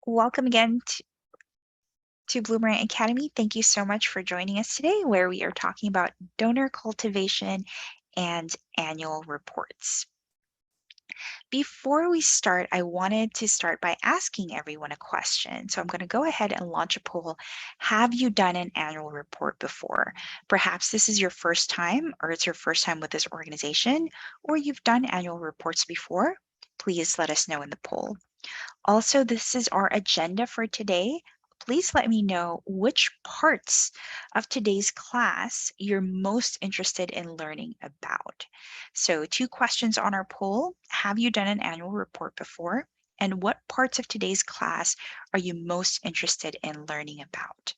Welcome again to Bloomerang Academy. Thank you so much for joining us today, where we are talking about donor cultivation and annual reports. Before we start, I wanted to start by asking everyone a question. So I'm going to go ahead and launch a poll. Have you done an annual report before? Perhaps this is your first time, or it's your first time with this organization, or you've done annual reports before. Please let us know in the poll. Also, this is our agenda for today. Please let me know which parts of today's class you're most interested in learning about. So 2 questions on our poll. Have you done an annual report before? And what parts of today's class are you most interested in learning about?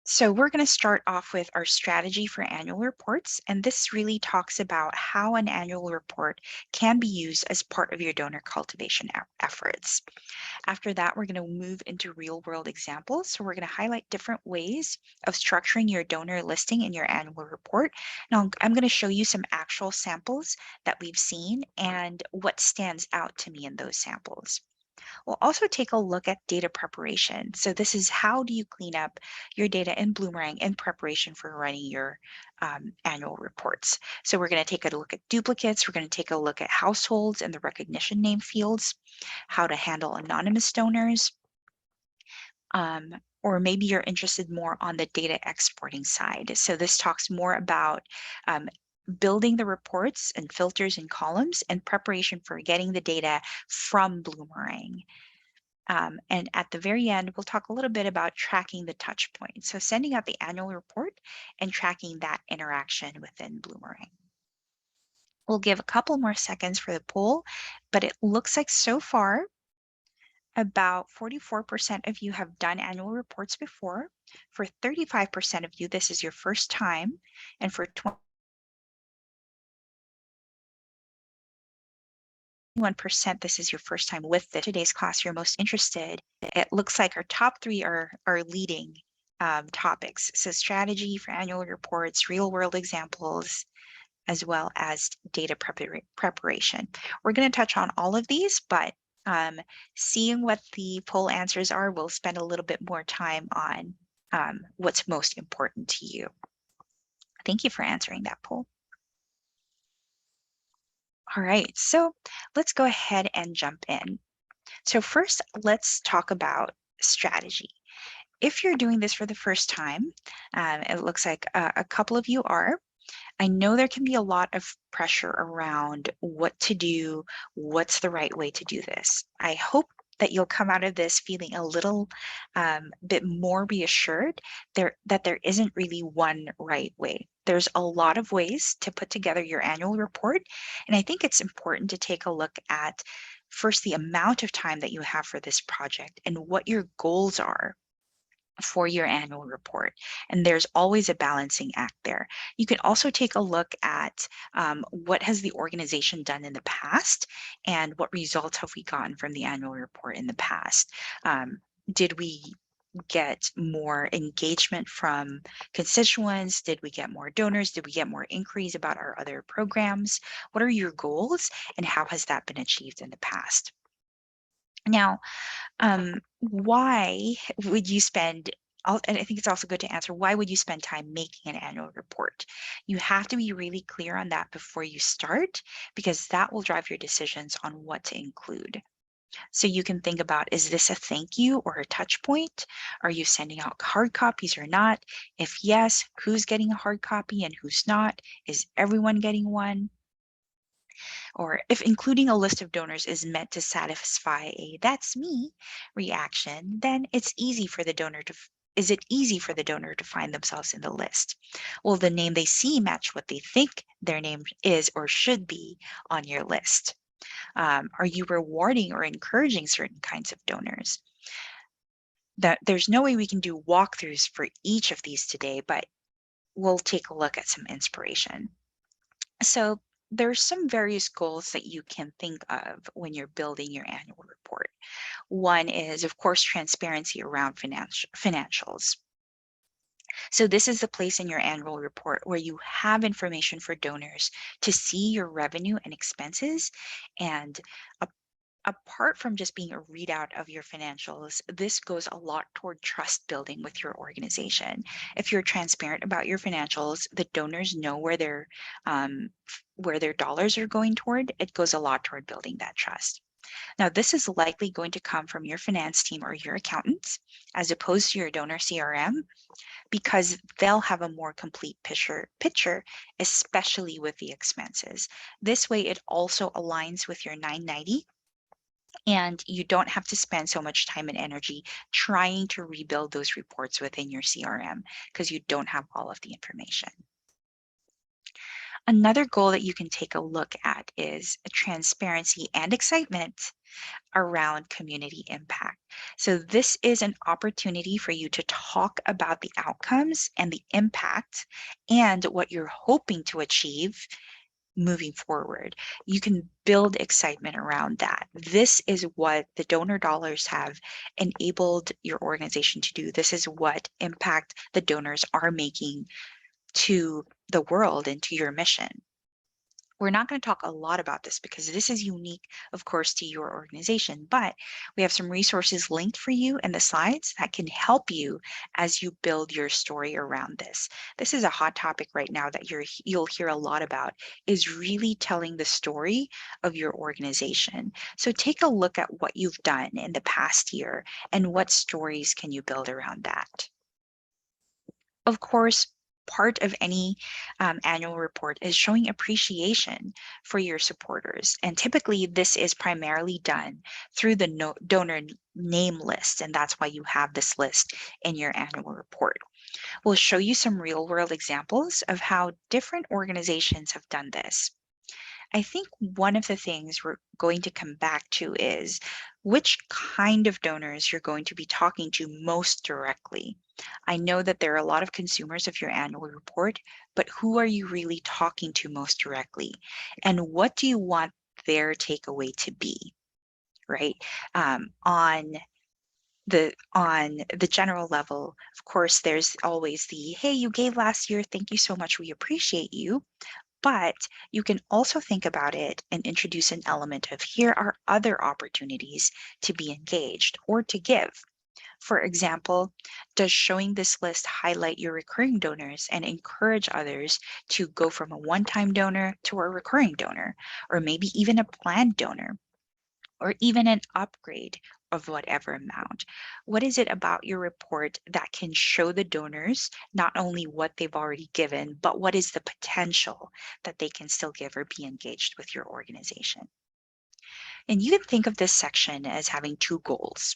So we're going to start off with our strategy for annual reports, and this really talks about how an annual report can be used as part of your donor cultivation efforts. After that, we're going to move into real world examples. So we're going to highlight different ways of structuring your donor listing in your annual report. Now, I'm going to show you some actual samples that we've seen and what stands out to me in those samples. We'll also take a look at data preparation. So this is how do you clean up your data in Bloomerang in preparation for running your annual reports. So we're going to take a look at duplicates. We're going to take a look at households and the recognition name fields, how to handle anonymous donors, or maybe you're interested more on the data exporting side. So this talks more about building the reports and filters and columns in preparation for getting the data from Bloomerang. And at the very end, we'll talk a little bit about tracking the touch points. So sending out the annual report and tracking that interaction within Bloomerang. We'll give a couple more seconds for the poll, but it looks like so far about 44% of you have done annual reports before. For 35% of you, this is your first time. And for 21%, this is your first time with today's class, you're most interested. It looks like our top 3 are leading topics. So strategy for annual reports, real world examples, as well as data preparation. We're going to touch on all of these, but seeing what the poll answers are, we'll spend a little bit more time on what's most important to you. Thank you for answering that poll. All right, so let's go ahead and jump in. So first, let's talk about strategy. If you're doing this for the first time, it looks like a couple of you are. I know there can be a lot of pressure around what to do, what's the right way to do this. I hope that you'll come out of this feeling a little bit more reassured that there isn't really one right way. There's a lot of ways to put together your annual report, and I think it's important to take a look at first the amount of time that you have for this project and what your goals are for your annual report. And there's always a balancing act there. You can also take a look at what has the organization done in the past and what results have we gotten from the annual report in the past. Did we get more engagement from constituents? Did we get more donors? Did we get more inquiries about our other programs? What are your goals and how has that been achieved in the past? Now, why would you spend, and I think it's also good to answer, why would you spend time making an annual report? You have to be really clear on that before you start, because that will drive your decisions on what to include. So you can think about, is this a thank you or a touch point? Are you sending out hard copies or not? If yes, who's getting a hard copy and who's not? Is everyone getting one? Or if including a list of donors is meant to satisfy a "that's me" reaction, then it's easy for the donor to is it easy for the donor to find themselves in the list? Will the name they see match what they think their name is or should be on your list? Are you rewarding or encouraging certain kinds of donors? There's no way we can do walkthroughs for each of these today, but we'll take a look at some inspiration. So there's some various goals that you can think of when you're building your annual report. One is, of course, transparency around financials. So this is the place in your annual report where you have information for donors to see your revenue and expenses and Apart from just being a readout of your financials, this goes a lot toward trust building with your organization. If you're transparent about your financials, the donors know where their dollars are going toward. It goes a lot toward building that trust. Now, this is likely going to come from your finance team or your accountants, as opposed to your donor CRM, because they'll have a more complete picture, especially with the expenses. This way, it also aligns with your 990, and you don't have to spend so much time and energy trying to rebuild those reports within your CRM because you don't have all of the information. Another goal that you can take a look at is transparency and excitement around community impact. So, this is an opportunity for you to talk about the outcomes and the impact and what you're hoping to achieve moving forward. You can build excitement around that. This is what the donor dollars have enabled your organization to do. This is what impact the donors are making to the world and to your mission. We're not going to talk a lot about this because this is unique, of course, to your organization, but we have some resources linked for you in the slides that can help you as you build your story around this. This is a hot topic right now that you'll hear a lot about, is really telling the story of your organization. So take a look at what you've done in the past year and what stories can you build around that. Of course, part of any annual report is showing appreciation for your supporters. And typically, this is primarily done through the donor name list. And that's why you have this list in your annual report. We'll show you some real world examples of how different organizations have done this. I think one of the things we're going to come back to is which kind of donors you're going to be talking to most directly. I know that there are a lot of consumers of your annual report, but who are you really talking to most directly? And what do you want their takeaway to be, right? On the general level, of course, there's always the, hey, you gave last year, thank you so much, we appreciate you. But you can also think about it and introduce an element of, here are other opportunities to be engaged or to give. For example, does showing this list highlight your recurring donors and encourage others to go from a one-time donor to a recurring donor, or maybe even a planned donor, or even an upgrade of whatever amount? What is it about your report that can show the donors not only what they've already given, but what is the potential that they can still give or be engaged with your organization? And you can think of this section as having two goals.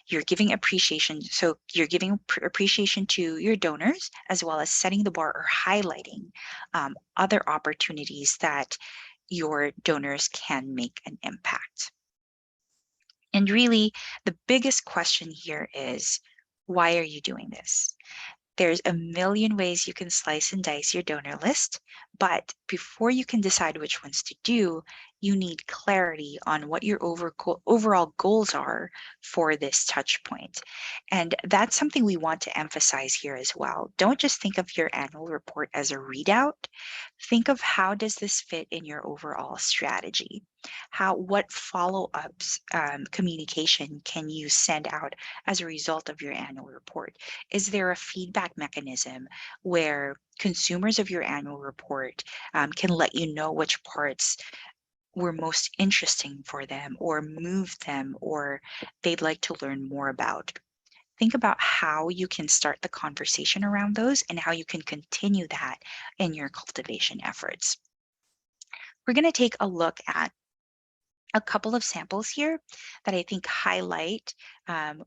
You're giving appreciation, so you're giving appreciation to your donors, as well as setting the bar or highlighting other opportunities that your donors can make an impact. And really, the biggest question here is, why are you doing this? There's a million ways you can slice and dice your donor list, but before you can decide which ones to do, you need clarity on what your overall goals are for this touch point. And that's something we want to emphasize here as well. Don't just think of your annual report as a readout. Think of, how does this fit in your overall strategy? What follow-ups communication can you send out as a result of your annual report? Is there a feedback mechanism where consumers of your annual report can let you know which parts were most interesting for them or moved them or they'd like to learn more about? Think about how you can start the conversation around those and how you can continue that in your cultivation efforts. We're going to take a look at a couple of samples here that I think highlight,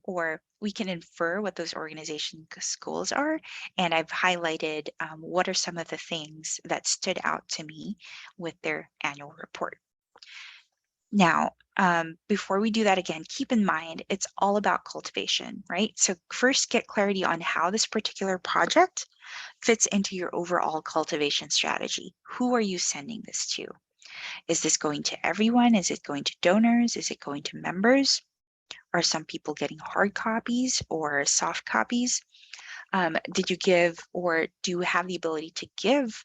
or we can infer what those organization goals are. And I've highlighted what are some of the things that stood out to me with their annual report. Now, before we do that again, keep in mind, it's all about cultivation, right? So first get clarity on how this particular project fits into your overall cultivation strategy. Who are you sending this to? Is this going to everyone? Is it going to donors? Is it going to members? Are some people getting hard copies or soft copies? Did you give, or do you have the ability to give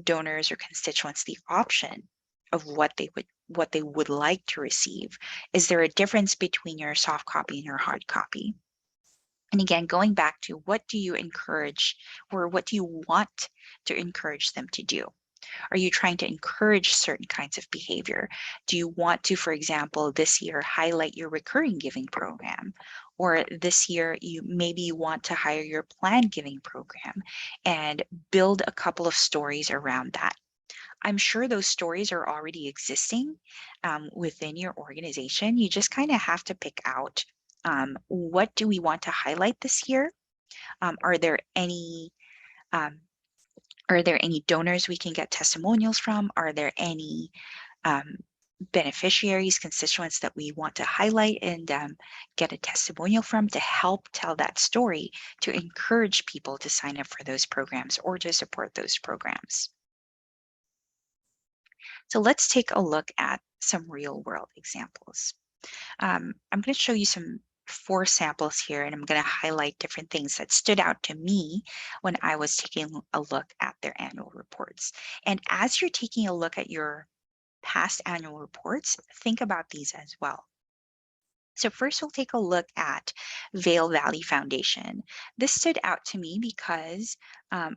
donors or constituents the option of what they would what they would like to receive. Is there a difference between your soft copy and your hard copy? And again, going back to what do you encourage or what do you want to encourage them to do? Are you trying to encourage certain kinds of behavior? Do you want to, for example, this year highlight your recurring giving program? Or this year, you want to hire your planned giving program and build a couple of stories around that. I'm sure those stories are already existing within your organization. You just kind of have to pick out what do we want to highlight this year? Are there any um, donors we can get testimonials from? Are there any um, beneficiaries, constituents that we want to highlight and get a testimonial from to help tell that story, to encourage people to sign up for those programs or to support those programs? So let's take a look at some real world examples. I'm going to show you some 4 samples here, and I'm going to highlight different things that stood out to me when I was taking a look at their annual reports. And as you're taking a look at your past annual reports, think about these as well. So first we'll take a look at Vail Valley Foundation. This stood out to me because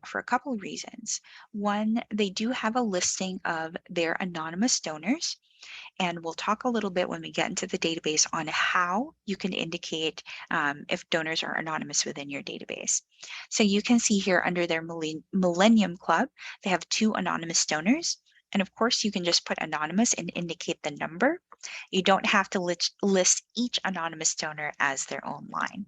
for a couple of reasons. One, they do have a listing of their anonymous donors. And we'll talk a little bit when we get into the database on how you can indicate if donors are anonymous within your database. So you can see here under their Millennium Club, they have 2 anonymous donors. And of course, you can just put anonymous and indicate the number. You don't have to list each anonymous donor as their own line.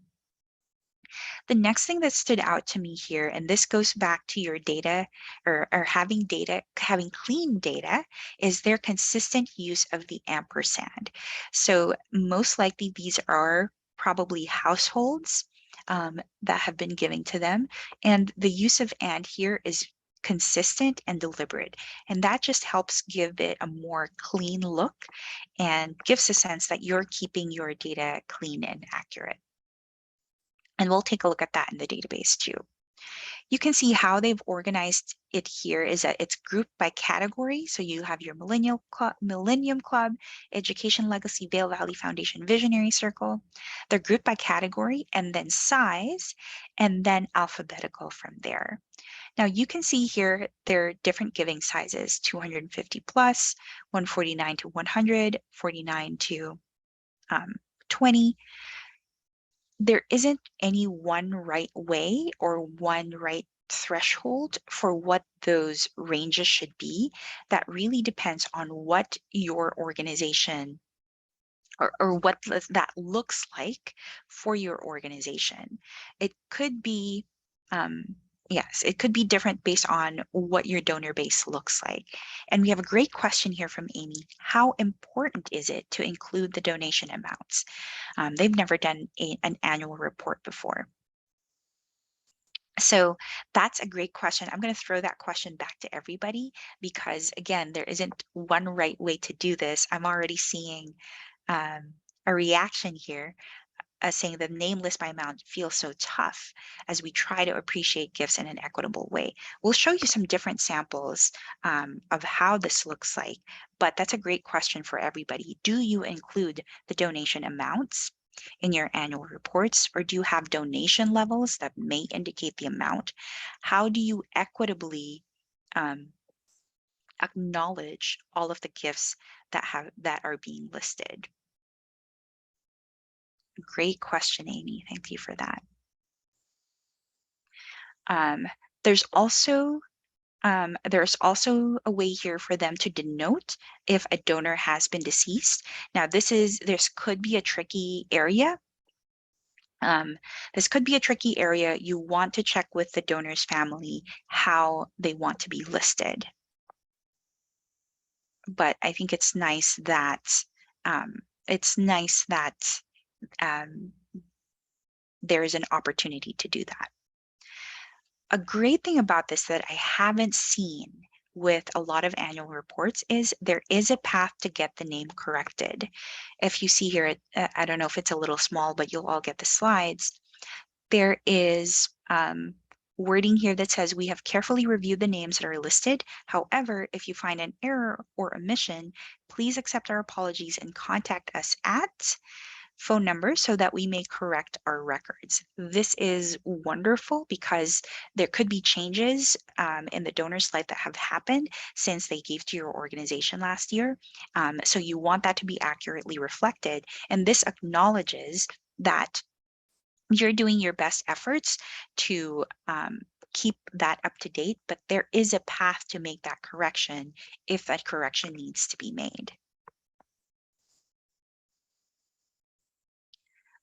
The next thing that stood out to me here, and this goes back to your data or having clean data, is their consistent use of the ampersand. So most likely these are probably households that have been giving to them. And the use of and here is consistent and deliberate. And that just helps give it a more clean look and gives a sense that you're keeping your data clean and accurate. And we'll take a look at that in the database too. You can see how they've organized it here is that it's grouped by category. So you have your Millennium Club, Education Legacy, Vail Valley Foundation Visionary Circle. They're grouped by category and then size and then alphabetical from there. Now you can see here there are different giving sizes, 250 plus, 149 to 100, 49 to 20. There isn't any one right way or one right threshold for what those ranges should be. That really depends on what your organization or what that looks like for your organization. It could be, yes, it could be different based on what your donor base looks like. And we have a great question here from Amy. How important is it to include the donation amounts? They've never done an annual report before. So that's a great question. I'm going to throw that question back to everybody because, again, there isn't one right way to do this. I'm already seeing a reaction here saying the name list by amount feels so tough as we try to appreciate gifts in an equitable way. We'll show you some different samples of how this looks like, but that's a great question for everybody. Do you include the donation amounts in your annual reports, or do you have donation levels that may indicate the amount? How do you equitably acknowledge all of the gifts that are being listed? Great question, Amy. Thank you for that. There's also a way here for them to denote if a donor has been deceased. Now, this could be a tricky area. This could be a tricky area. You want to check with the donor's family how they want to be listed. But I think it's nice that there is an opportunity to do that. A great thing about this that I haven't seen with a lot of annual reports is there is a path to get the name corrected. If you see here, I don't know if it's a little small, but you'll all get the slides. There is wording here that says we have carefully reviewed the names that are listed. However, if you find an error or omission, please accept our apologies and contact us at phone number so that we may correct our records. This is wonderful because there could be changes in the donor slide that have happened since they gave to your organization last year. So you want that to be accurately reflected. And this acknowledges that you're doing your best efforts to keep that up to date, but there is a path to make that correction if that correction needs to be made.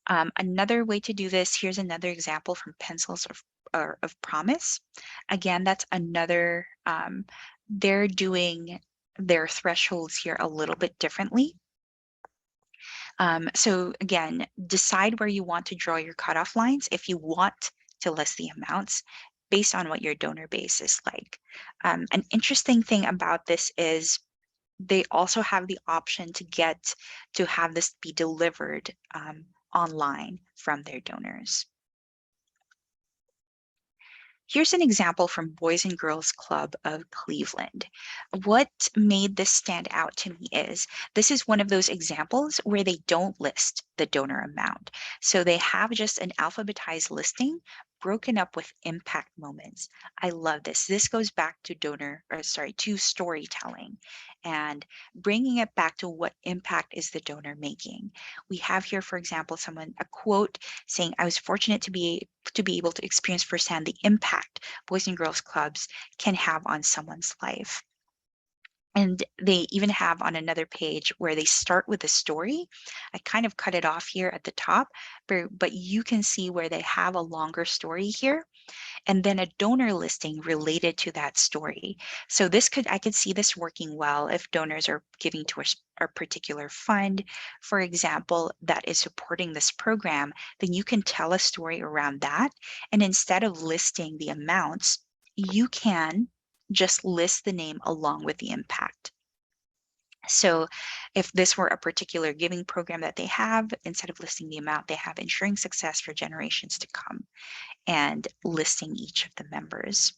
Another way to do this, here's another example from Pencils of Promise. Again, that's another, they're doing their thresholds here a little bit differently. So again, decide where you want to draw your cutoff lines if you want to list the amounts based on what your donor base is like. An interesting thing about this is they also have the option to have this be delivered online from their donors. Here's an example from Boys and Girls Club of Cleveland. What made this stand out to me is this is one of those examples where they don't list the donor amount. So they have just an alphabetized listing broken up with impact moments. I love this. This goes back to to storytelling and bringing it back to what impact is the donor making. We have here, for example, a quote saying, "I was fortunate to be able to experience firsthand the impact Boys and Girls Clubs can have on someone's life." And they even have on another page where they start with a story. I kind of cut it off here at the top, but you can see where they have a longer story here and then a donor listing related to that story. So I could see this working well if donors are giving to a particular fund, for example, that is supporting this program, then you can tell a story around that. And instead of listing the amounts, you can just list the name along with the impact. So if this were a particular giving program that they have, instead of listing the amount, they have ensuring success for generations to come and listing each of the members.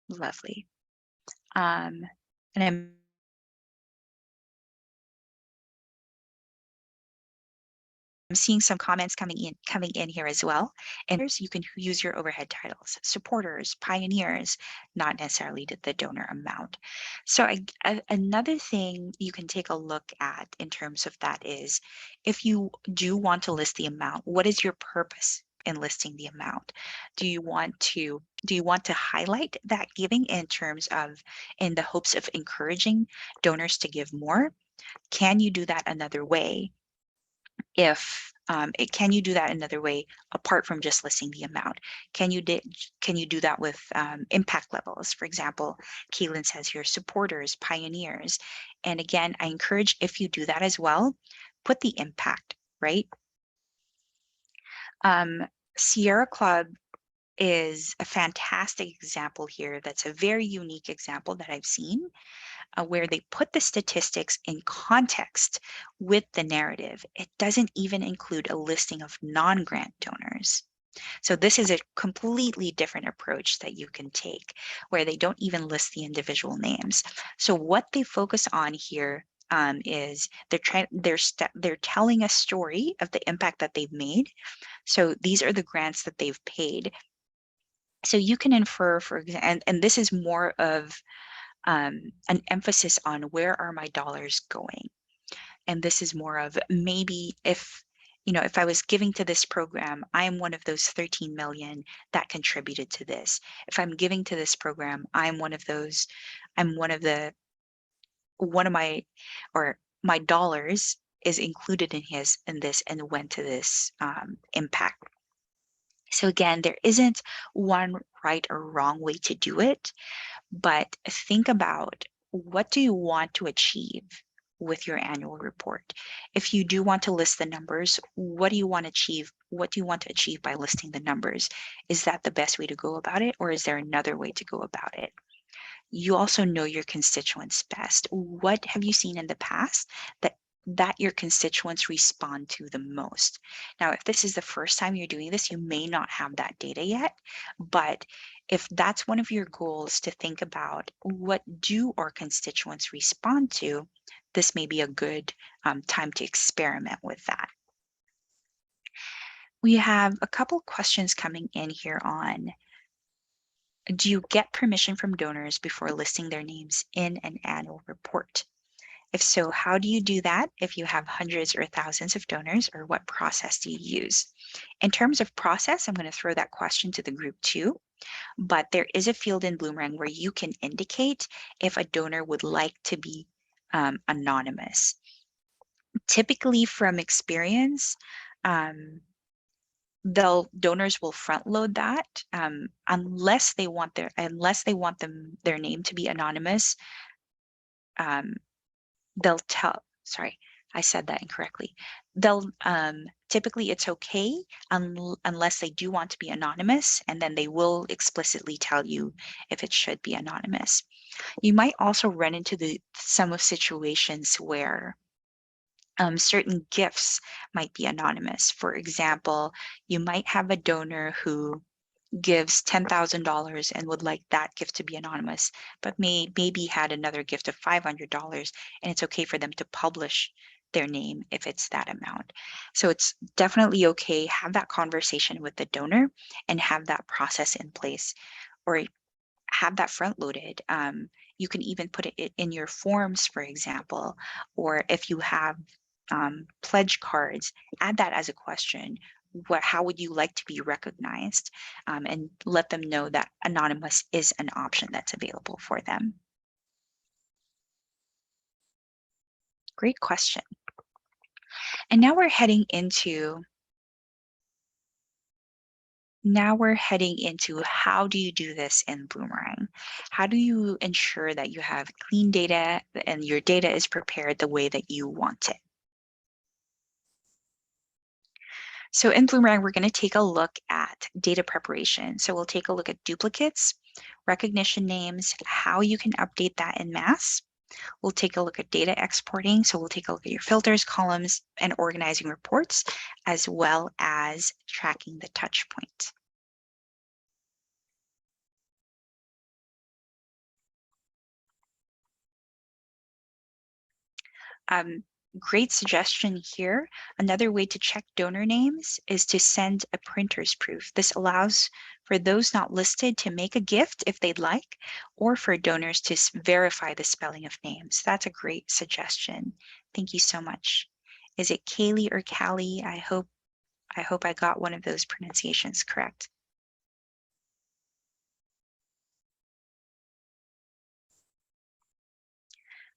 Lovely. And I'm seeing some comments coming in here as well. And you can use your overhead titles, supporters, pioneers, not necessarily the donor amount. So another thing you can take a look at in terms of that is if you do want to list the amount, what is your purpose in listing the amount? Do you want to highlight that giving in the hopes of encouraging donors to give more? Can you do that another way? Can you do that another way apart from just listing the amount? Can you do that with impact levels? For example, Kaylin says here, supporters, pioneers. And again, I encourage, if you do that as well, put the impact, right? Sierra Club is a fantastic example here. That's a very unique example that I've seen. Where they put the statistics in context with the narrative. It doesn't even include a listing of non-grant donors. So this is a completely different approach that you can take, where they don't even list the individual names. So what they focus on here is they're telling a story of the impact that they've made. So these are the grants that they've paid. So you can infer, for example, and this is more of an emphasis on where are my dollars going. And this is more of maybe if I was giving to this program, I am one of those 13 million that contributed to this. If I'm giving to this program, I'm one of my, or my dollars is included in this and went to this impact. So again, there isn't one right or wrong way to do it. But think about, what do you want to achieve with your annual report? If you do want to list the numbers, what do you want to achieve? What do you want to achieve by listing the numbers? Is that the best way to go about it, or is there another way to go about it? You also know your constituents best. What have you seen in the past that that your constituents respond to the most. Now, if this is the first time you're doing this, you may not have that data yet, but if that's one of your goals to think about what do our constituents respond to, this may be a good time to experiment with that. We have a couple questions coming in here on, do you get permission from donors before listing their names in an annual report? If so, how do you do that if you have hundreds or thousands of donors, or what process do you use? In terms of process, I'm going to throw that question to the group too, but there is a field in Bloomerang where you can indicate if a donor would like to be anonymous. Typically from experience, donors will front load that unless they want their name to be anonymous. They'll tell, sorry, I said that incorrectly. They'll typically it's okay unless they do want to be anonymous, and then they will explicitly tell you if it should be anonymous. You might also run into some of situations where certain gifts might be anonymous. For example, you might have a donor who gives $10,000 and would like that gift to be anonymous, but maybe had another gift of $500, and it's okay for them to publish their name if it's that amount. So it's definitely okay. Have that conversation with the donor and have that process in place, or have that front loaded. You can even put it in your forms, for example, or if you have pledge cards, add that as a question. How would you like to be recognized? And let them know that anonymous is an option that's available for them. Great question. And now we're heading into how do you do this in Bloomerang? How do you ensure that you have clean data and your data is prepared the way that you want it? So in Bloomerang, we're going to take a look at data preparation. So we'll take a look at duplicates, recognition names, how you can update that in mass. We'll take a look at data exporting. So we'll take a look at your filters, columns, and organizing reports, as well as tracking the touch point. Great suggestion here. Another way to check donor names is to send a printer's proof. This allows for those not listed to make a gift if they'd like, or for donors to verify the spelling of names. That's a great suggestion. Thank you so much. Is it Kaylee or Callie? I hope I got one of those pronunciations correct.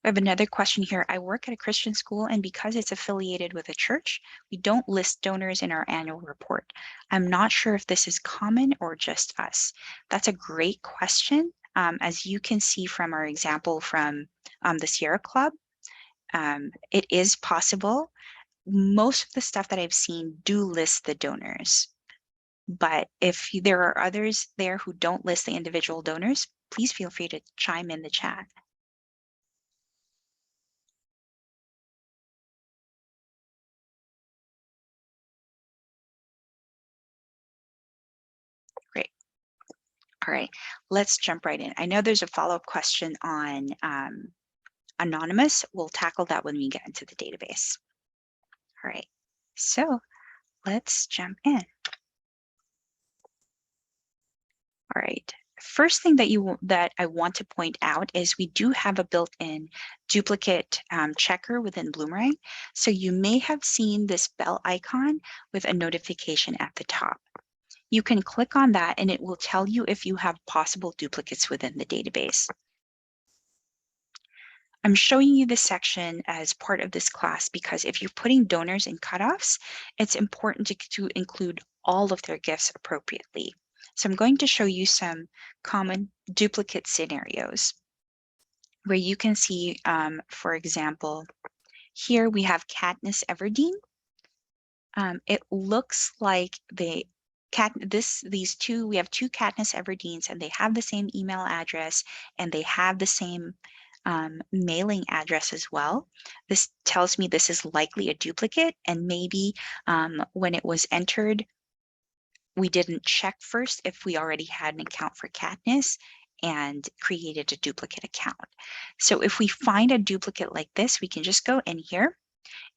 I have another question here. I work at a Christian school, and because it's affiliated with a church, we don't list donors in our annual report. I'm not sure if this is common or just us. That's a great question. As you can see from our example from the Sierra Club, it is possible. Most of the stuff that I've seen do list the donors. But if there are others there who don't list the individual donors, please feel free to chime in the chat. Great. All right, let's jump right in. I know there's a follow-up question on anonymous. We'll tackle that when we get into the database. All right, so let's jump in. All right, first thing that I want to point out is we do have a built-in duplicate checker within Bloomerang. So you may have seen this bell icon with a notification at the top. You can click on that and it will tell you if you have possible duplicates within the database. I'm showing you this section as part of this class because if you're putting donors in cutoffs, it's important to include all of their gifts appropriately. So I'm going to show you some common duplicate scenarios where you can see, for example, here we have Katniss Everdeen. It looks like we have two Katniss Everdeens, and they have the same email address and they have the same mailing address as well. This tells me this is likely a duplicate, and maybe when it was entered, we didn't check first if we already had an account for Katniss and created a duplicate account. So if we find a duplicate like this, we can just go in here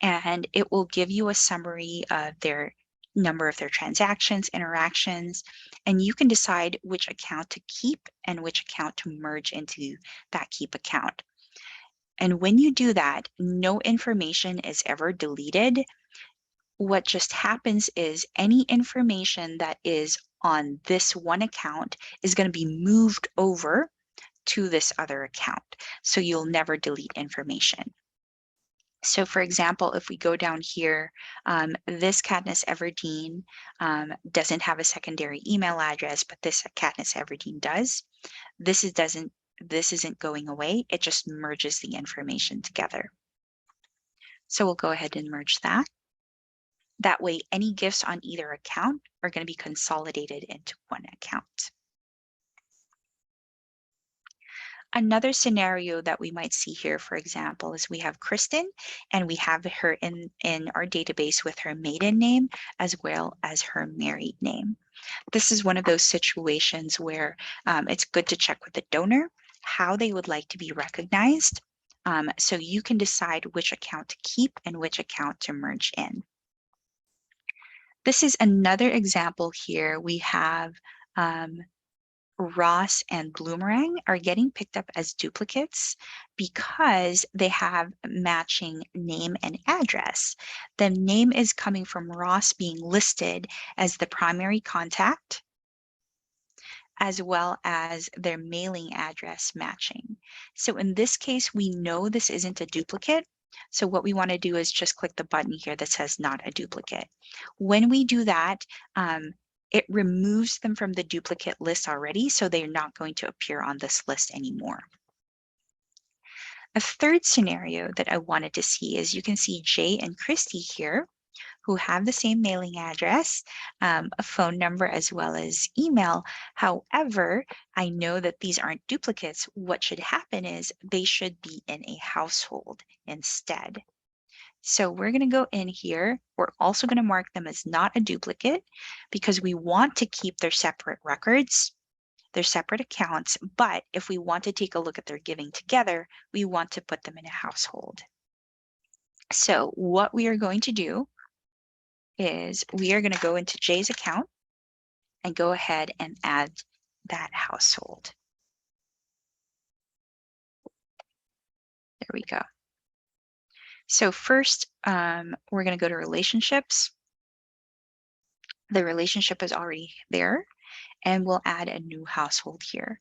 and it will give you a summary of their number of their transactions, interactions, and you can decide which account to keep and which account to merge into that keep account. And when you do that, no information is ever deleted. What just happens is any information that is on this one account is going to be moved over to this other account. So you'll never delete information. So for example, if we go down here, this Katniss Everdeen doesn't have a secondary email address, but this Katniss Everdeen does. This isn't going away. It just merges the information together. So we'll go ahead and merge that. That way, any gifts on either account are going to be consolidated into one account. Another scenario that we might see here, for example, is we have Kristen and we have her in our database with her maiden name as well as her married name. This is one of those situations where it's good to check with the donor how they would like to be recognized. So you can decide which account to keep and which account to merge in. This is another example here. We have Ross and Bloomerang are getting picked up as duplicates because they have matching name and address. The name is coming from Ross being listed as the primary contact, as well as their mailing address matching. So in this case, we know this isn't a duplicate. So what we want to do is just click the button here that says not a duplicate. When we do that, it removes them from the duplicate list already, so they're not going to appear on this list anymore. A third scenario that I wanted to see is you can see Jay and Christy here, who have the same mailing address, a phone number, as well as email. However, I know that these aren't duplicates. What should happen is they should be in a household instead. So we're going to go in here. We're also going to mark them as not a duplicate because we want to keep their separate records, their separate accounts. But if we want to take a look at their giving together, we want to put them in a household. So what we are going to do is we are going to go into Jay's account and go ahead and add that household. There we go. So first, we're going to go to relationships. The relationship is already there, and we'll add a new household here.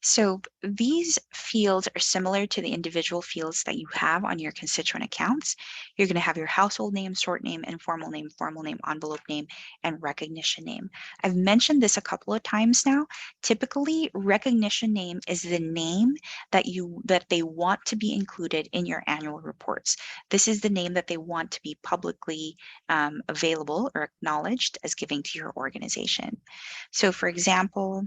So these fields are similar to the individual fields that you have on your constituent accounts. You're going to have your household name, short name, informal name, formal name, envelope name, and recognition name. I've mentioned this a couple of times now. Typically, recognition name is the name that they want to be included in your annual reports. This is the name that they want to be publicly available or acknowledged as giving to your organization. So for example,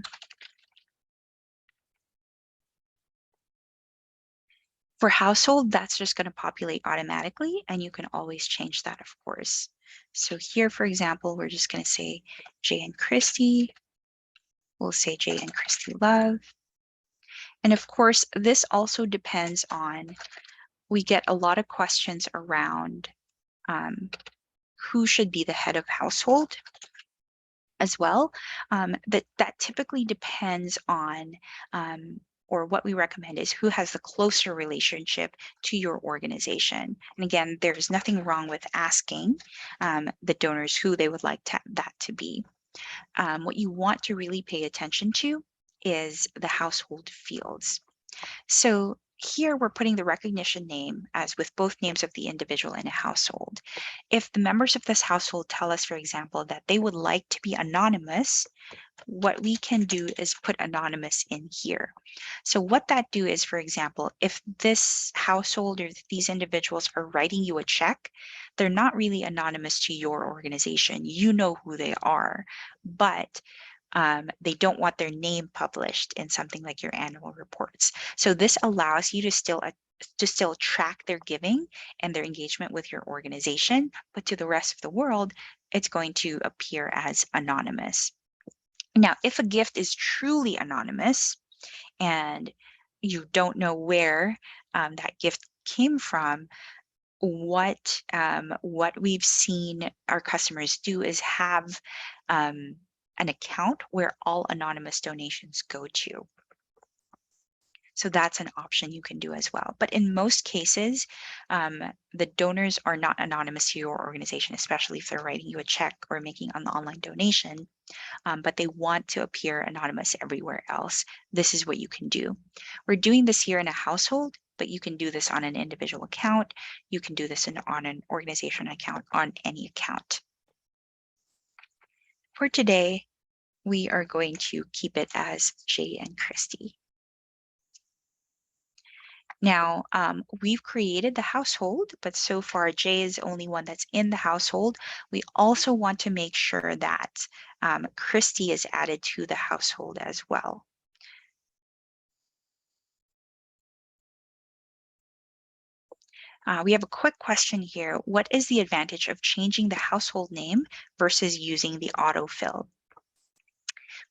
for household, that's just going to populate automatically, and you can always change that, of course. So here, for example, we're just going to say Jay and Christy. We'll say Jay and Christy Love. And of course, this also depends on, we get a lot of questions around who should be the head of household as well. That typically depends on or what we recommend is who has the closer relationship to your organization. And again, there's nothing wrong with asking the donors who they would like that to be. What you want to really pay attention to is the household fields. So here we're putting the recognition name as with both names of the individual in a household. If the members of this household tell us, for example, that they would like to be anonymous, what we can do is put anonymous in here. So what that do is, for example, if this household or these individuals are writing you a check, they're not really anonymous to your organization. You know who they are, but They don't want their name published in something like your annual reports. So this allows you to still track their giving and their engagement with your organization, but to the rest of the world, it's going to appear as anonymous. Now, if a gift is truly anonymous and you don't know where that gift came from, what we've seen our customers do is have an account where all anonymous donations go to. So that's an option you can do as well. But in most cases, the donors are not anonymous to your organization, especially if they're writing you a check or making an online donation, but they want to appear anonymous everywhere else. This is what you can do. We're doing this here in a household, but you can do this on an individual account. You can do this on an organization account, on any account. For today, we are going to keep it as Jay and Christy. Now, we've created the household, but so far Jay is the only one that's in the household. We also want to make sure that Christy is added to the household as well. We have a quick question here. What is the advantage of changing the household name versus using the autofill?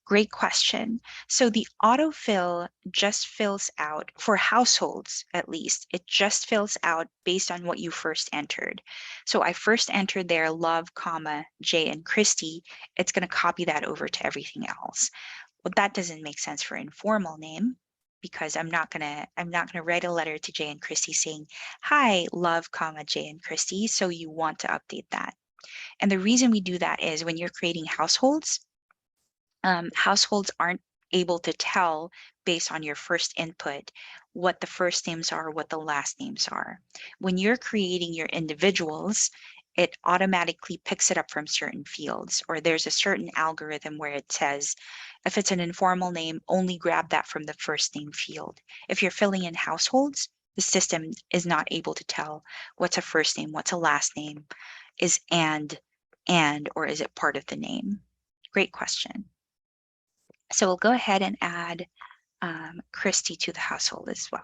Great question. So the autofill just fills out, for households at least, it just fills out based on what you first entered. So I first entered there love, comma, Jay and Christy. It's going to copy that over to everything else. Well, that doesn't make sense for informal name because I'm not gonna write a letter to Jay and Christy saying, hi, love, comma, Jay and Christy. So you want to update that. And the reason we do that is when you're creating households, households aren't able to tell based on your first input what the first names are, what the last names are. When you're creating your individuals, it automatically picks it up from certain fields, or there's a certain algorithm where it says, if it's an informal name, only grab that from the first name field. If you're filling in households, the system is not able to tell what's a first name, what's a last name, is and, or is it part of the name? Great question. So we'll go ahead and add Christy to the household as well.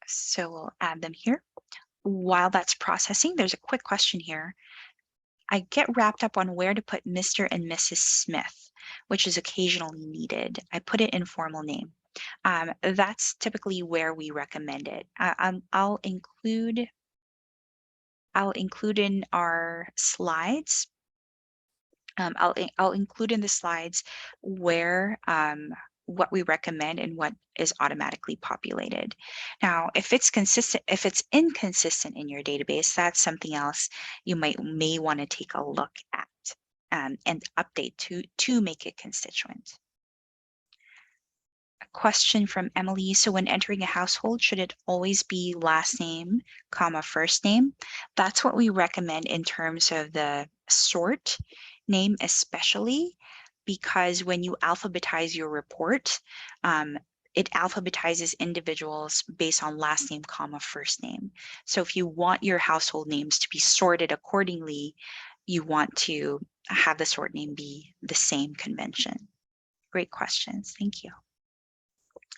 So we'll add them here. While that's processing, there's a quick question here. I get wrapped up on where to put Mr. and Mrs. Smith, which is occasionally needed. I put it in formal name. That's typically where we recommend it. I'll include in our slides. I'll include in the slides where what we recommend and what is automatically populated. Now, if it's inconsistent in your database, that's something else you may want to take a look at and update to make it constituent. A question from Emily. So when entering a household, should it always be last name, comma, first name? That's what we recommend in terms of the sort name, especially because when you alphabetize your report, it alphabetizes individuals based on last name, comma, first name. So if you want your household names to be sorted accordingly, you want to have the sort name be the same convention. Great questions. Thank you.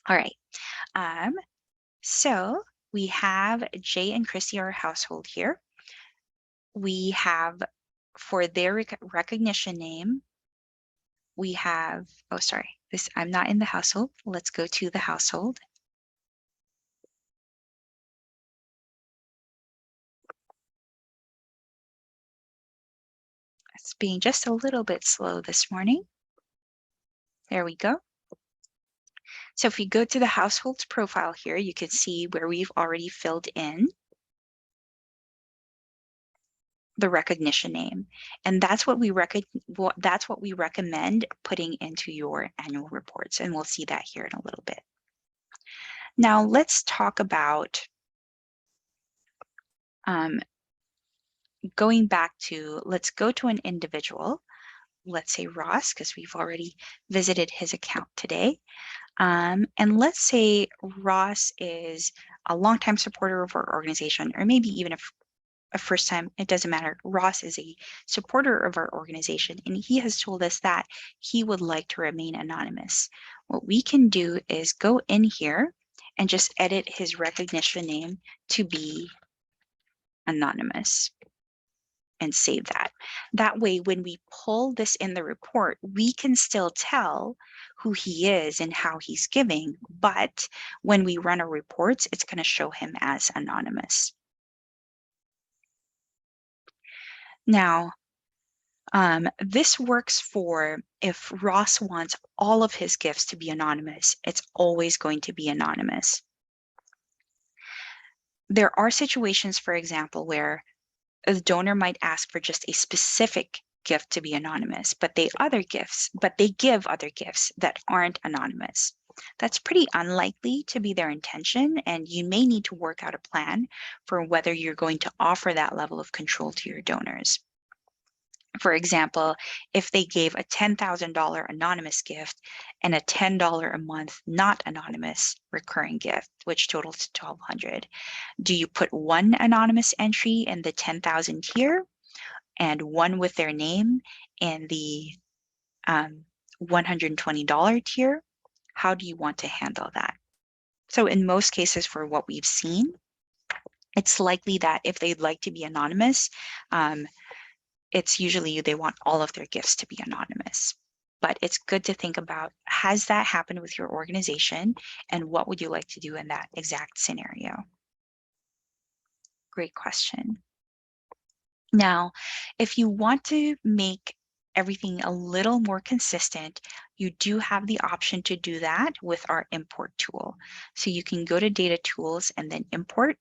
All right. So we have Jay and Chrissy, our household here. We have, for their recognition name, we have, oh, sorry, I'm not in the household. Let's go to the household. It's being just a little bit slow this morning. There we go. So if we go to the households profile here, you can see where we've already filled in the recognition name. And that's what we recommend putting into your annual reports. And we'll see that here in a little bit. Now let's talk about going back to, let's go to an individual. Let's say Ross, because we've already visited his account today. And let's say Ross is a longtime supporter of our organization, or maybe even a first time, it doesn't matter. Ross is a supporter of our organization, and he has told us that he would like to remain anonymous. What we can do is go in here and just edit his recognition name to be anonymous and save that. That way, when we pull this in the report, we can still tell who he is and how he's giving, but when we run our reports, it's going to show him as anonymous. Now, this works for if Ross wants all of his gifts to be anonymous, it's always going to be anonymous. There are situations, for example, where a donor might ask for just a specific gift to be anonymous, but they give other gifts that aren't anonymous. That's pretty unlikely to be their intention, and you may need to work out a plan for whether you're going to offer that level of control to your donors. For example, if they gave a $10,000 anonymous gift and a $10 a month not anonymous recurring gift, which totals to $1,200, do you put one anonymous entry in the 10,000 tier and one with their name in the $120 tier? How do you want to handle that? So in most cases, for what we've seen, it's likely that if they'd like to be anonymous, it's usually they want all of their gifts to be anonymous. But it's good to think about, has that happened with your organization, and what would you like to do in that exact scenario? Great question. Now, if you want to make everything a little more consistent, you do have the option to do that with our import tool. So you can go to data tools and then import.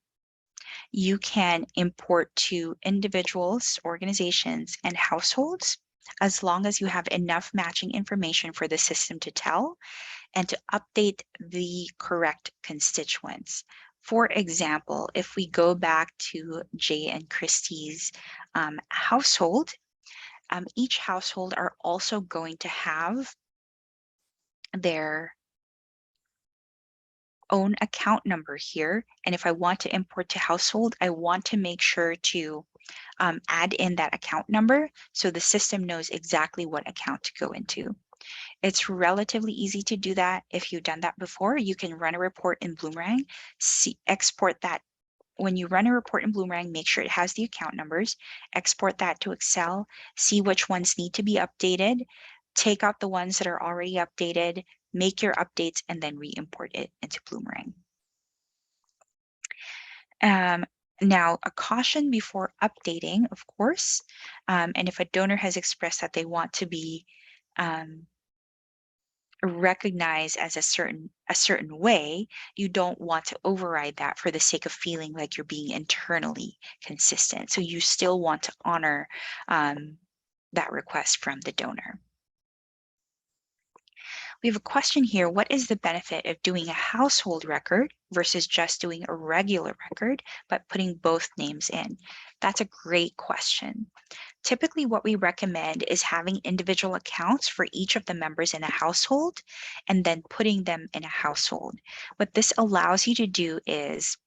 You can import to individuals, organizations, and households, as long as you have enough matching information for the system to tell and to update the correct constituents. For example, if we go back to Jay and Christie's household, each household are also going to have their own account number here. And if I want to import to household, I want to make sure to add in that account number so the system knows exactly what account to go into. It's relatively easy to do that. If you've done that before, you can run a report in Bloomerang, export that. When you run a report in Bloomerang, make sure it has the account numbers, export that to Excel, see which ones need to be updated, take out the ones that are already updated, make your updates, and then re-import it into Bloomerang. Now, a caution before updating, of course, and if a donor has expressed that they want to be recognized as a certain way, you don't want to override that for the sake of feeling like you're being internally consistent. So you still want to honor that request from the donor. We have a question here. What is the benefit of doing a household record versus just doing a regular record, but putting both names in? That's a great question. Typically, what we recommend is having individual accounts for each of the members in a household and then putting them in a household. What this allows you to do is,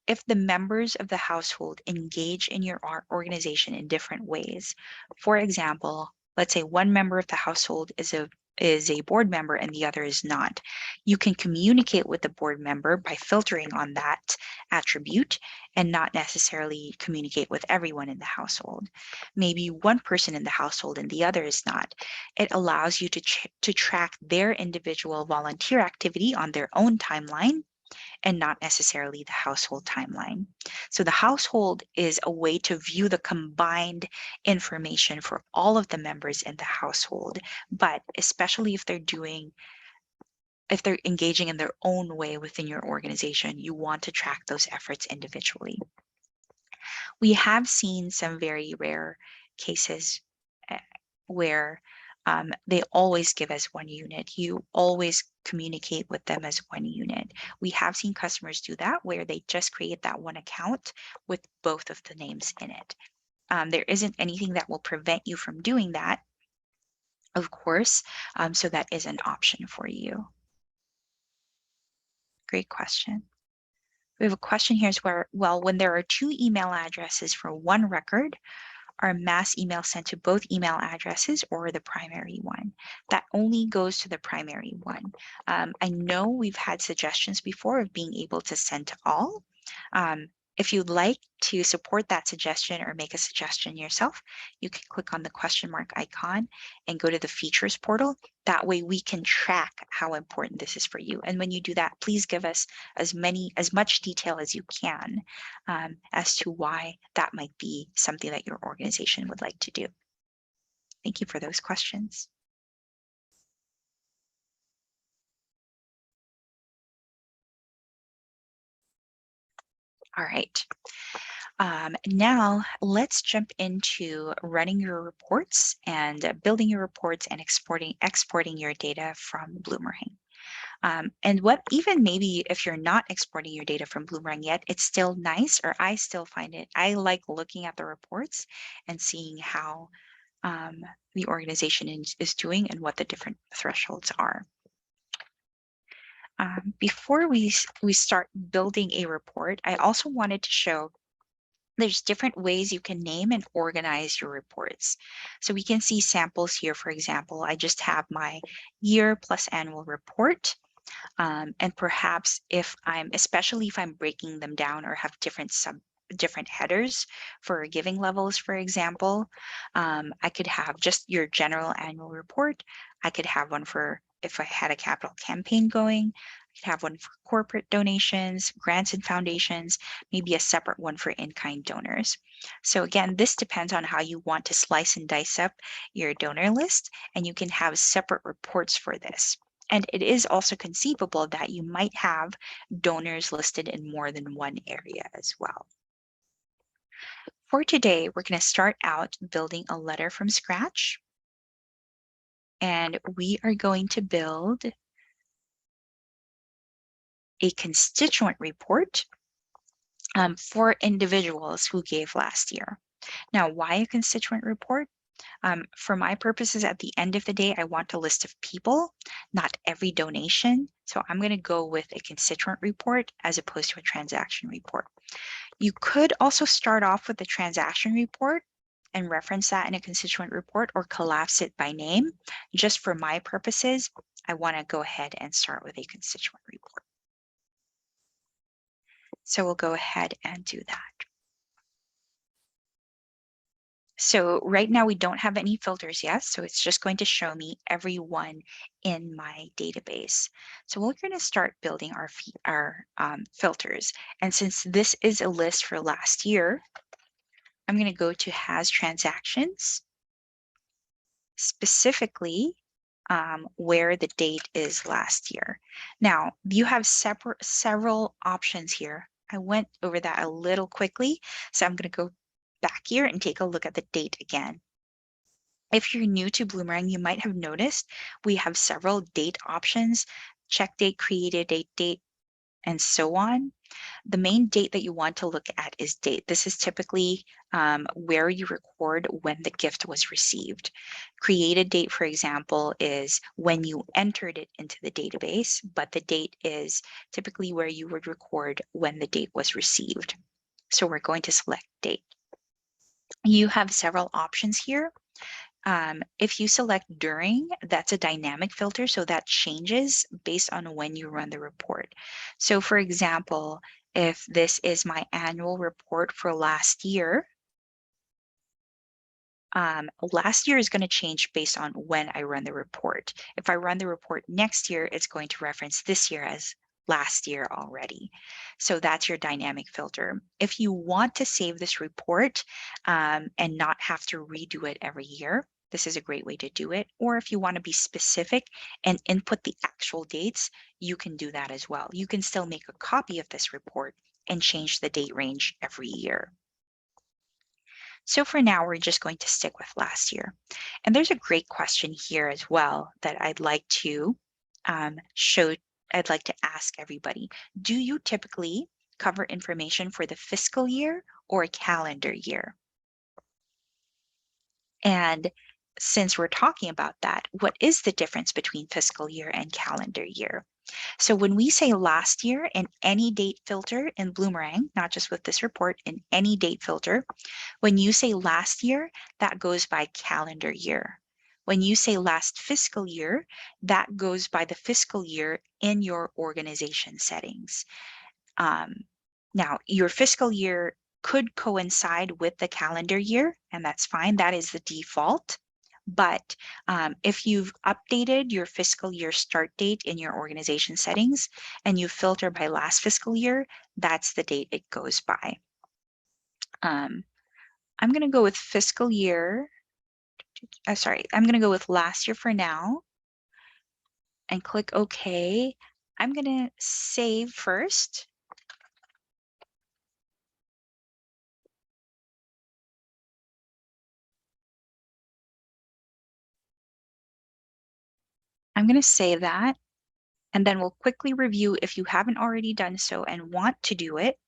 if the members of the household engage in your organization in different ways, for example, let's say one member of the household is a board member and the other is not, you can communicate with the board member by filtering on that attribute and not necessarily communicate with everyone in the household. Maybe one person in the household and the other is not. It allows you to track their individual volunteer activity on their own timeline and not necessarily the household timeline. So the household is a way to view the combined information for all of the members in the household, but especially if they're engaging in their own way within your organization, you want to track those efforts individually. We have seen some very rare cases where they always give as one unit. You always communicate with them as one unit. We have seen customers do that where they just create that one account with both of the names in it. There isn't anything that will prevent you from doing that, of course, so that is an option for you. Great question. We have a question here is where, well, when there are 2 email addresses for one record, are mass emails sent to both email addresses or the primary one? That only goes to the primary one. I know we've had suggestions before of being able to send to all. If you'd like to support that suggestion or make a suggestion yourself, you can click on the question mark icon and go to the features portal. That way we can track how important this is for you. And when you do that, please give us as much detail as you can as to why that might be something that your organization would like to do. Thank you for those questions. All right. Now let's jump into running your reports and building your reports and exporting your data from Bloomerang. And what even maybe if you're not exporting your data from Bloomerang yet, it's still nice, or I still find it. I like looking at the reports and seeing how the organization is doing and what the different thresholds are. Before we start building a report, I also wanted to show there's different ways you can name and organize your reports. So we can see samples here. For example, I just have my year plus annual report. And perhaps especially if I'm breaking them down or have different headers for giving levels, for example, I could have just your general annual report. I could have one for if I had a capital campaign going. I could have one for corporate donations, grants and foundations, maybe a separate one for in-kind donors. So again, this depends on how you want to slice and dice up your donor list, and you can have separate reports for this. And it is also conceivable that you might have donors listed in more than one area as well. For today, we're going to start out building a letter from scratch. And we are going to build a constituent report for individuals who gave last year. Now, why a constituent report? For my purposes, at the end of the day, I want a list of people, not every donation. So I'm going to go with a constituent report as opposed to a transaction report. You could also start off with the transaction report and reference that in a constituent report, or collapse it by name. Just for my purposes, I want to go ahead and start with a constituent report. So we'll go ahead and do that. So right now we don't have any filters yet, so it's just going to show me everyone in my database. So we're going to start building our filters. And since this is a list for last year, I'm going to go to Has Transactions, specifically where the date is last year. Now, you have several options here. I went over that a little quickly, so I'm going to go back here and take a look at the date again. If you're new to Bloomerang, you might have noticed we have several date options: check date, created date, and so on. The main date that you want to look at is date. This is typically where you record when the gift was received. Created date, for example, is when you entered it into the database, but the date is typically where you would record when the date was received. So we're going to select date. You have several options here. If you select during, that's a dynamic filter, so that changes based on when you run the report. So for example, if this is my annual report for last year, last year is going to change based on when I run the report. If I run the report next year, it's going to reference this year as last year already. So that's your dynamic filter. If you want to save this report and not have to redo it every year, this is a great way to do it. Or if you want to be specific and input the actual dates, you can do that as well. You can still make a copy of this report and change the date range every year. So for now, we're just going to stick with last year. And there's a great question here as well that I'd like to I'd like to ask everybody. Do you typically cover information for the fiscal year or calendar year? And since we're talking about that, what is the difference between fiscal year and calendar year? So when we say last year in any date filter in Bloomerang, not just with this report, in any date filter, when you say last year, that goes by calendar year. When you say last fiscal year, that goes by the fiscal year in your organization settings. Now, your fiscal year could coincide with the calendar year, and that's fine. That is the default. But if you've updated your fiscal year start date in your organization settings and you filter by last fiscal year, that's the date it goes by. I'm going to go with fiscal year. Sorry, I'm going to go with last year for now and click OK. I'm going to save first. I'm going to save that. And then we'll quickly review if you haven't already done so and want to do it.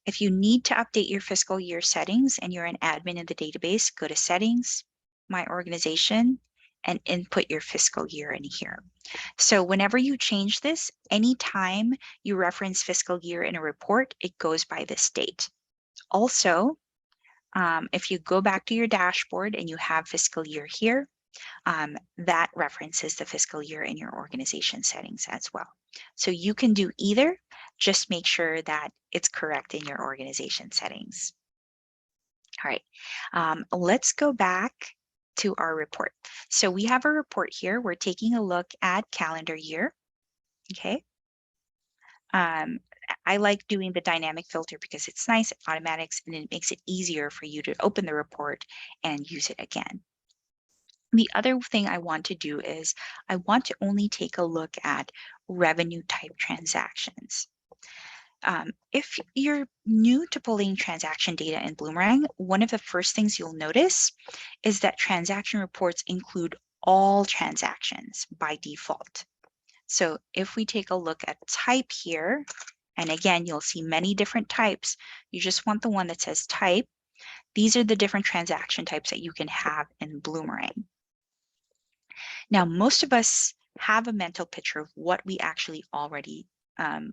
If you need to update your fiscal year settings and you're an admin in the database, go to Settings, My Organization, and input your fiscal year in here. So whenever you change this, anytime you reference fiscal year in a report, it goes by this date. Also, if you go back to your dashboard and you have fiscal year here, that references the fiscal year in your organization settings as well. So you can do either, just make sure that it's correct in your organization settings. All right, let's go back to our report. So we have a report here. We're taking a look at calendar year, okay? I like doing the dynamic filter because it's nice, it automatics, and it makes it easier for you to open the report and use it again. The other thing I want to do is I want to only take a look at revenue type transactions. If you're new to pulling transaction data in Bloomerang, one of the first things you'll notice is that transaction reports include all transactions by default. So if we take a look at type here, and again, you'll see many different types. You just want the one that says type. These are the different transaction types that you can have in Bloomerang. Now, most of us have a mental picture of what we actually already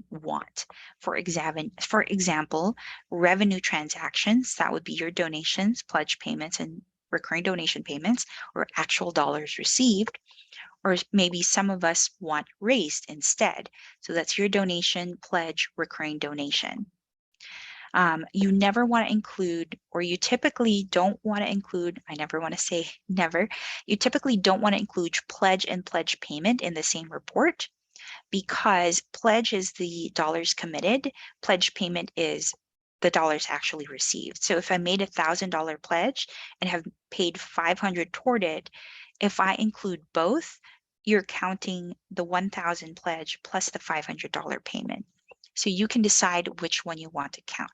want. For example, revenue transactions, that would be your donations, pledge payments, and recurring donation payments, or actual dollars received. Or maybe some of us want raised instead. So that's your donation, pledge, recurring donation. You never want to include, or you typically don't want to include, I never want to say never, you typically don't want to include pledge and pledge payment in the same report because pledge is the dollars committed, pledge payment is the dollars actually received. So if I made $1,000 pledge and have paid 500 toward it, if I include both, you're counting the 1,000 pledge plus the $500 payment. So you can decide which one you want to count.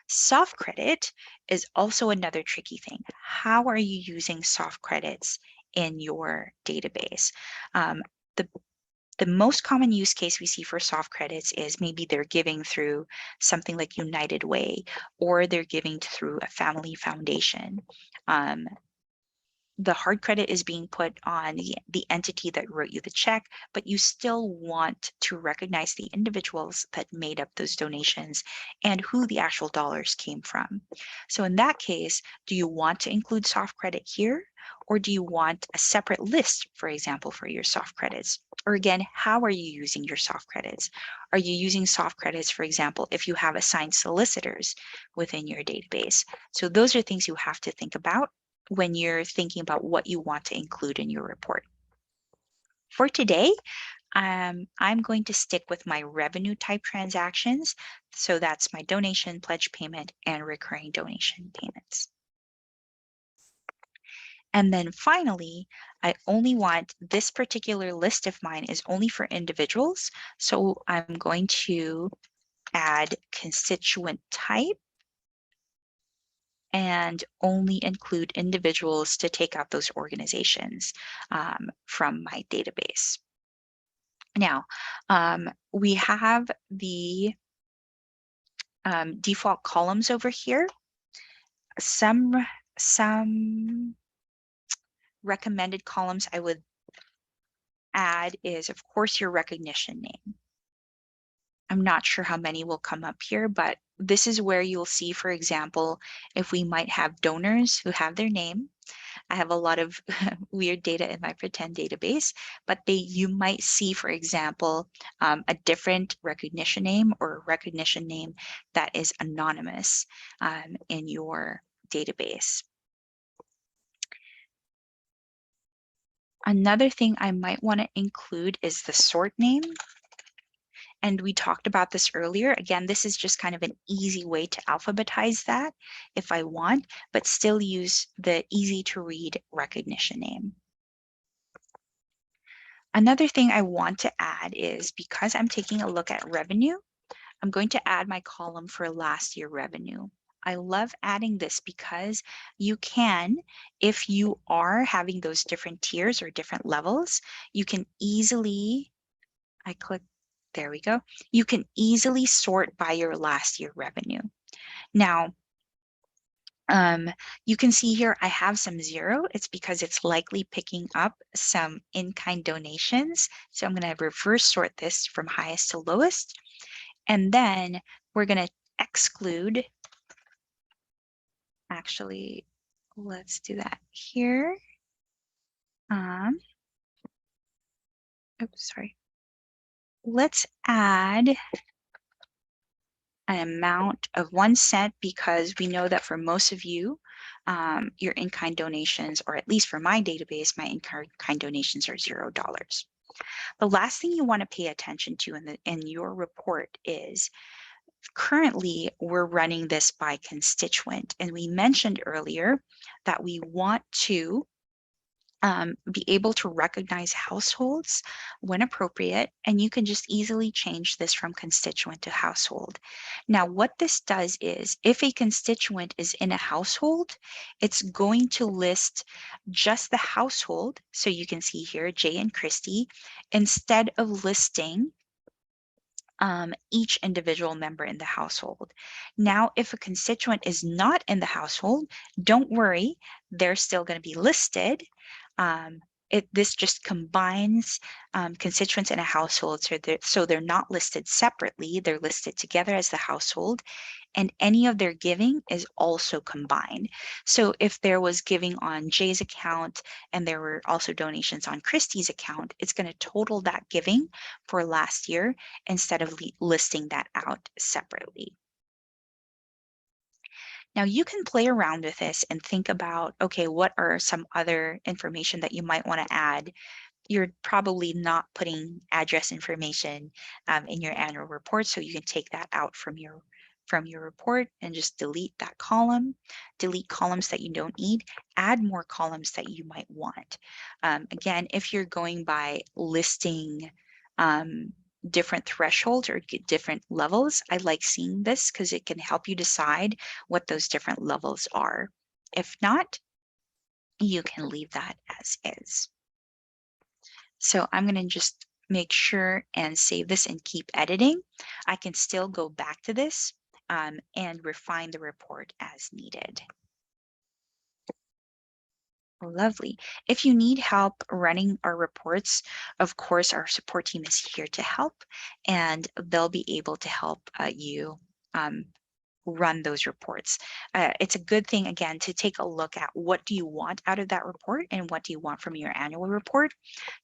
Soft credit is also another tricky thing. How are you using soft credits in your database? The most common use case we see for soft credits is maybe they're giving through something like United Way, or they're giving through a family foundation. The hard credit is being put on the entity that wrote you the check, but you still want to recognize the individuals that made up those donations and who the actual dollars came from. So in that case, do you want to include soft credit here, or do you want a separate list, for example, for your soft credits? Or again, how are you using your soft credits? Are you using soft credits, for example, if you have assigned solicitors within your database? So those are things you have to think about when you're thinking about what you want to include in your report. For today, I'm going to stick with my revenue type transactions. So that's my donation, pledge payment, and recurring donation payments. And then finally, I only want this particular list of mine is only for individuals. So I'm going to add constituent type and only include individuals to take out those organizations from my database. Now, we have the default columns over here. Some recommended columns I would add is, of course, your recognition name. I'm not sure how many will come up here, but this is where you'll see, for example, if we might have donors who have their name. I have a lot of weird data in my pretend database, but you might see, for example, a different recognition name or a recognition name that is anonymous in your database. Another thing I might want to include is the sort name. And we talked about this earlier. Again, this is just kind of an easy way to alphabetize that if I want, but still use the easy to read recognition name. Another thing I want to add is, because I'm taking a look at revenue, I'm going to add my column for last year revenue. I love adding this because you can, if you are having those different tiers or different levels, you can easily, there we go. You can easily sort by your last year revenue. Now, you can see here I have some zero. It's because it's likely picking up some in-kind donations. So I'm going to reverse sort this from highest to lowest. And then we're going to exclude, actually, let's do that here. Oops, sorry. Let's add an amount of 1 cent, because we know that for most of you, your in-kind donations, or at least for my database, my in-kind donations are $0. The last thing you want to pay attention to in your report is, currently we're running this by constituent, and we mentioned earlier that we want to be able to recognize households when appropriate, and you can just easily change this from constituent to household. Now, what this does is, if a constituent is in a household, it's going to list just the household. So you can see here, Jay and Christy, instead of listing each individual member in the household. Now, if a constituent is not in the household, don't worry, they're still going to be listed. This just combines constituents in a household, so they're not listed separately, they're listed together as the household, and any of their giving is also combined. So if there was giving on Jay's account and there were also donations on Christy's account, it's going to total that giving for last year instead of listing that out separately. Now you can play around with this and think about, okay, what are some other information that you might want to add? You're probably not putting address information in your annual report, so you can take that out from your report and just delete that column, delete columns that you don't need, add more columns that you might want. Again, if you're going by listing different thresholds or different levels, I like seeing this because it can help you decide what those different levels are. If not, you can leave that as is. So I'm going to just make sure and save this and keep editing. I can still go back to this and refine the report as needed. Lovely. If you need help running our reports, of course, our support team is here to help, and they'll be able to help you run those reports. It's a good thing, again, to take a look at what do you want out of that report and what do you want from your annual report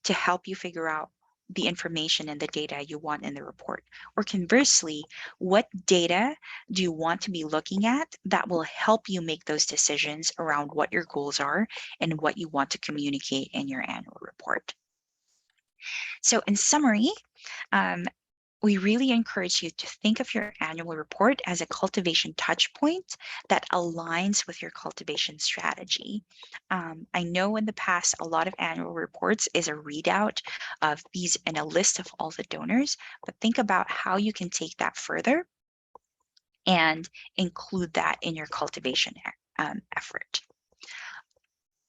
to help you figure out the information and the data you want in the report. Or conversely, what data do you want to be looking at that will help you make those decisions around what your goals are and what you want to communicate in your annual report? So in summary, we really encourage you to think of your annual report as a cultivation touch point that aligns with your cultivation strategy. I know in the past, a lot of annual reports is a readout of these and a list of all the donors, but think about how you can take that further and include that in your cultivation effort.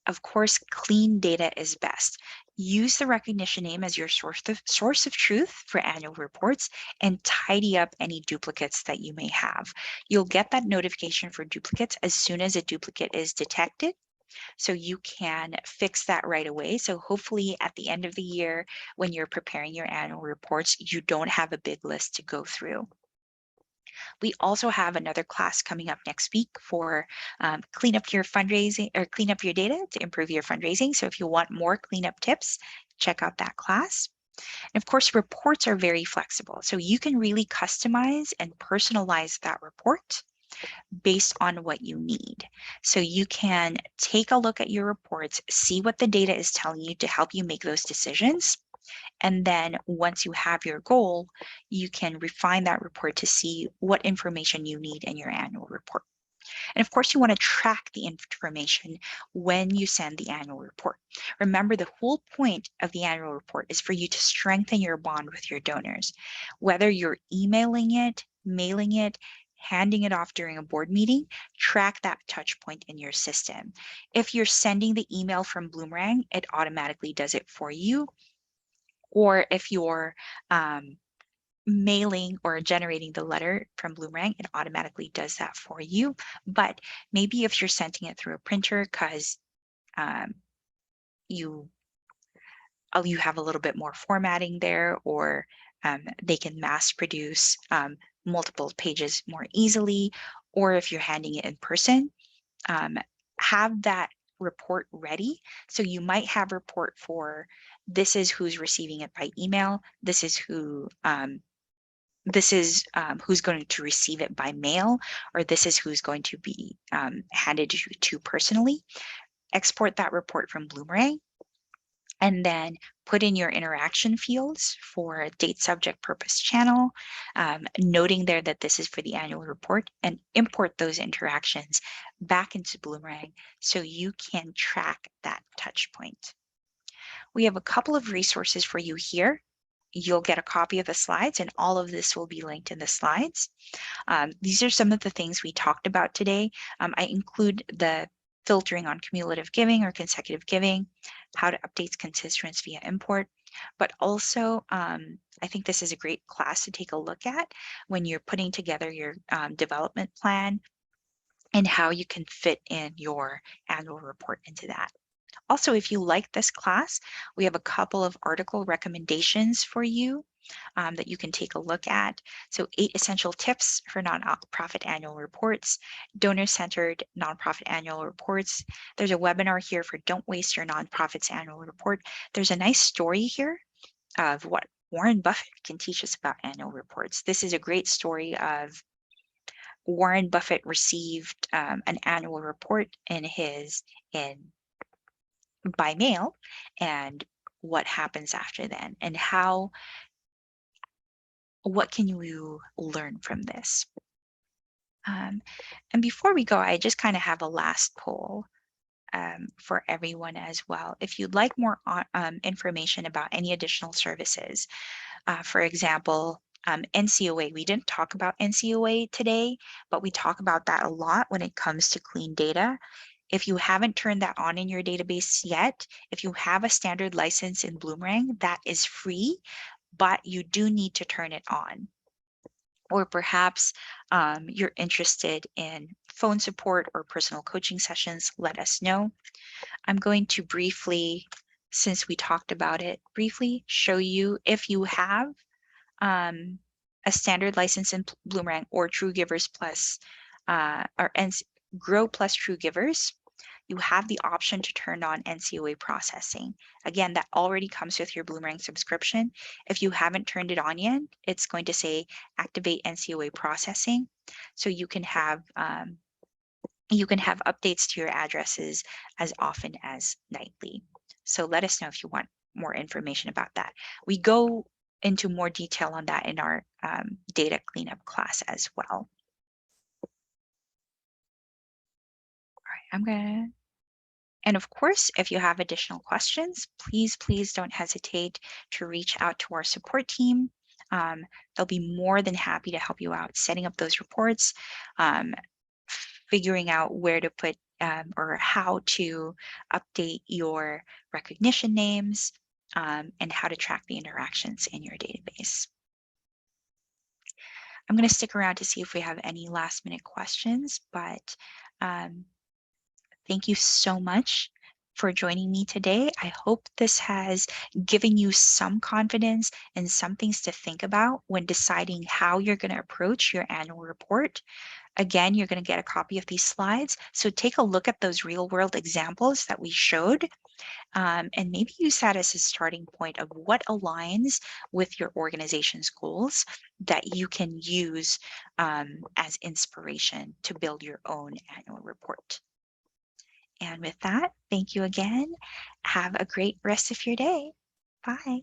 Of course, clean data is best. Use the recognition name as your source of truth for annual reports and tidy up any duplicates that you may have. You'll get that notification for duplicates as soon as a duplicate is detected. So you can fix that right away. So hopefully at the end of the year, when you're preparing your annual reports, you don't have a big list to go through. We also have another class coming up next week for clean up your fundraising or clean up your data to improve your fundraising. So if you want more cleanup tips, check out that class. And of course, reports are very flexible. So you can really customize and personalize that report based on what you need. So you can take a look at your reports, see what the data is telling you to help you make those decisions. And then once you have your goal, you can refine that report to see what information you need in your annual report. And of course, you want to track the information when you send the annual report. Remember, the whole point of the annual report is for you to strengthen your bond with your donors. Whether you're emailing it, mailing it, handing it off during a board meeting, track that touch point in your system. If you're sending the email from Bloomerang, it automatically does it for you. Or if you're mailing or generating the letter from Bloomerang, it automatically does that for you. But maybe if you're sending it through a printer because you have a little bit more formatting there, or they can mass produce multiple pages more easily, or if you're handing it in person, have that report ready. So you might have a report for this is who's receiving it by email, this is who's going to receive it by mail, or this is who's going to be handed to personally. Export that report from Bloomerang, and then put in your interaction fields for date, subject, purpose, channel, noting there that this is for the annual report, and import those interactions back into Bloomerang so you can track that touch point. We have a couple of resources for you here. You'll get a copy of the slides, and all of this will be linked in the slides. These are some of the things we talked about today. I include the filtering on cumulative giving or consecutive giving, how to update constituents via import, but also I think this is a great class to take a look at when you're putting together your development plan and how you can fit in your annual report into that. Also, if you like this class, we have a couple of article recommendations for you that you can take a look at. So 8 essential tips for nonprofit annual reports, donor-centered nonprofit annual reports. There's a webinar here for Don't Waste Your Nonprofit's Annual Report. There's a nice story here of what Warren Buffett can teach us about annual reports. This is a great story of Warren Buffett received an annual report by mail, and what happens after then, and what can you learn from this? And before we go, I just kind of have a last poll for everyone as well. If you'd like more information about any additional services, for example, NCOA, we didn't talk about NCOA today, but we talk about that a lot when it comes to clean data. If you haven't turned that on in your database yet, if you have a standard license in Bloomerang, that is free, but you do need to turn it on. Or perhaps you're interested in phone support or personal coaching sessions, let us know. I'm going to briefly, since we talked about it, briefly show you if you have a standard license in Bloomerang or True Givers Plus or Grow Plus True Givers, you have the option to turn on NCOA processing. Again, that already comes with your Bloomerang subscription. If you haven't turned it on yet, it's going to say activate NCOA processing. So you can have updates to your addresses as often as nightly. So let us know if you want more information about that. We go into more detail on that in our data cleanup class as well. All right, and of course, if you have additional questions, please don't hesitate to reach out to our support team. They'll be more than happy to help you out setting up those reports, figuring out where to put or how to update your recognition names, and how to track the interactions in your database. I'm going to stick around to see if we have any last minute questions, but Thank you so much for joining me today. I hope this has given you some confidence and some things to think about when deciding how you're going to approach your annual report. Again, you're going to get a copy of these slides. So take a look at those real world examples that we showed, and maybe use that as a starting point of what aligns with your organization's goals that you can use as inspiration to build your own annual report. And with that, thank you again. Have a great rest of your day. Bye.